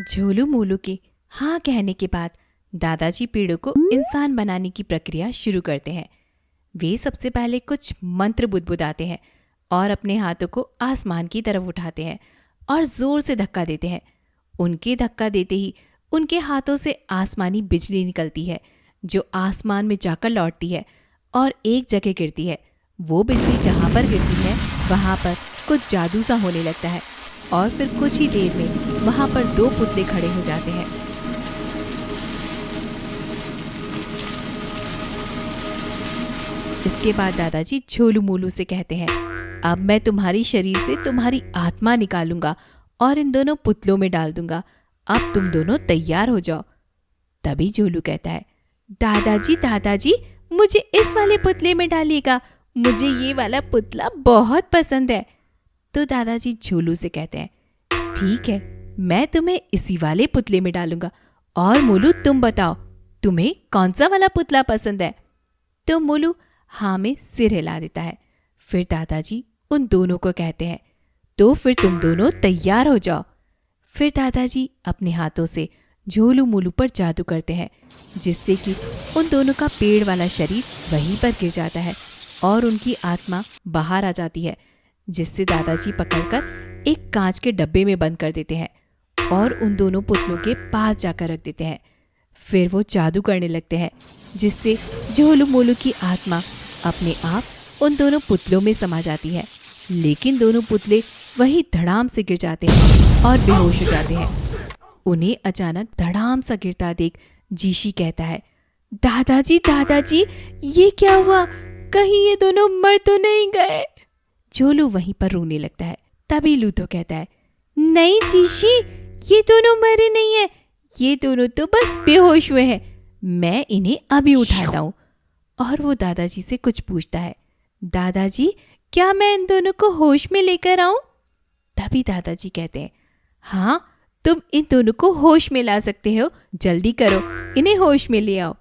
झोलू मोलू के हाँ कहने के बाद दादाजी पेड़ों को इंसान बनाने की प्रक्रिया शुरू करते हैं। वे सबसे पहले कुछ मंत्र बुदबुदाते हैं और अपने हाथों को आसमान की तरफ उठाते हैं और जोर से धक्का देते हैं। उनके धक्का देते ही उनके हाथों से आसमानी बिजली निकलती है जो आसमान में जाकर लौटती है और एक जगह गिरती है। वो बिजली जहाँ पर गिरती है वहाँ पर कुछ जादू सा होने लगता है और फिर कुछ ही देर में वहाँ पर दो पुतले खड़े हो जाते हैं। इसके बाद दादाजी झोलू मोलू से कहते हैं, अब मैं तुम्हारी शरीर से तुम्हारी आत्मा निकालूंगा और इन दोनों पुतलों में डाल दूंगा। अब तुम दोनों तैयार हो जाओ। तभी झोलू कहता है, दादाजी मुझे इस वाले पुतले में डालिएगा, मुझे ये वाला पुतला बहुत पसंद है। तो दादाजी झोलू से कहते हैं, ठीक है, मैं तुम्हें इसी वाले पुतले में डालूंगा। और मोलू तुम बताओ, तुम्हें कौन सा वाला पुतला पसंद है? तो मोलू हाँ में सिर हिला देता है। फिर दादाजी उन दोनों को कहते हैं, तो फिर तुम दोनों तैयार हो जाओ। फिर दादाजी अपने हाथों से झोलू मोलू पर जादू करते हैं जिससे कि उन दोनों का पेड़ वाला शरीर वहीं पर गिर जाता है और उनकी आत्मा बाहर आ जाती है, जिससे दादाजी पकड़कर एक कांच के डब्बे में बंद कर देते हैं और उन दोनों पुतलों के पास जाकर रख देते हैं। फिर वो जादू करने लगते हैं जिससे झोलू मोलू की आत्मा अपने आप उन दोनों पुतलों में समा जाती है। लेकिन दोनों पुतले वहीं धड़ाम से गिर जाते हैं और बेहोश हो जाते हैं। उन्हें अचानक धड़ाम सा गिरता देख जीशी कहता है, दादाजी ये क्या हुआ? कहीं ये दोनों मर तो नहीं गए? झोलू वहीं पर रोने लगता है। तभी लूथो कहता है, नहीं जीशी, ये दोनों मरे नहीं है, ये दोनों तो बस बेहोश हुए हैं, मैं इन्हें अभी उठाता हूँ। और वो दादाजी से कुछ पूछता है, दादाजी क्या मैं इन दोनों को होश में लेकर आऊं? तभी दादाजी कहते हैं, हाँ, तुम इन दोनों को होश में ला सकते हो, जल्दी करो, इन्हें होश में ले आओ।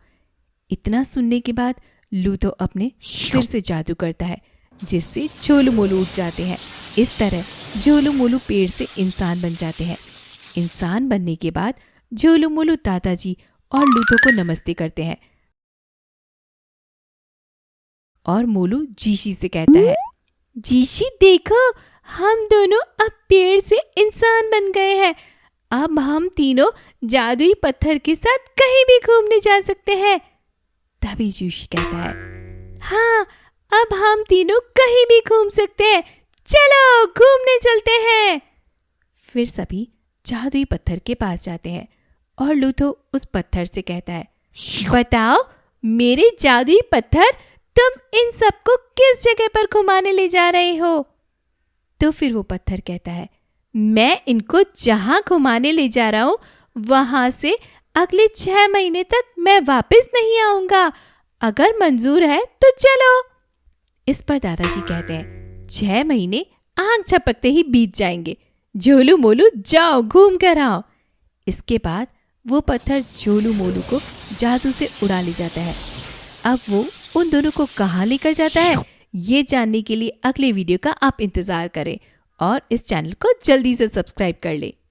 इतना सुनने के बाद लूथो अपने सिर से जादू करता है जिससे झोलू मोलू उठ जाते हैं। इस तरह झोलू मोलू पेड़ से इंसान बन जाते हैं। इंसान बनने के बाद झोलू मोलू दादाजी और लूथो को नमस्ते करते हैं और मोलू जीशी से कहता है, जीशी देखो, हम दोनों अब पेड़ से इंसान बन गए हैं। अब हम तीनों जादुई पत्थर के साथ कहीं भी घूमने जा सकते हैं। तभी जीशी कहता है, हाँ, अब हम तीनों कहीं भी घूम सकते हैं, चलो घूमने चलते हैं। फिर सभी जादुई पत्थर के पास जाते हैं और लूथो उस पत्थर से कहता है, बताओ मेरे जादुई पत्थर, तुम इन सबको किस जगह पर घुमाने ले जा रहे हो? तो फिर वो पत्थर कहता है, मैं इनको जहां घुमाने ले जा रहा हूं वहां से अगले 6 महीने तक मैं वापस नहीं आऊंगा, अगर मंजूर है तो चलो। इस पर दादाजी कहते हैं, 6 महीने आंख झपकते ही बीत जाएंगे, झोलू मोलू जाओ घूम कर आओ। इसके बाद वो पत्थर झोलू मोलू को जादू से उड़ा ले जाता है। अब वो उन दोनों को कहाँ लेकर जाता है, ये जानने के लिए अगले वीडियो का आप इंतजार करें और इस चैनल को जल्दी से सब्सक्राइब कर लें।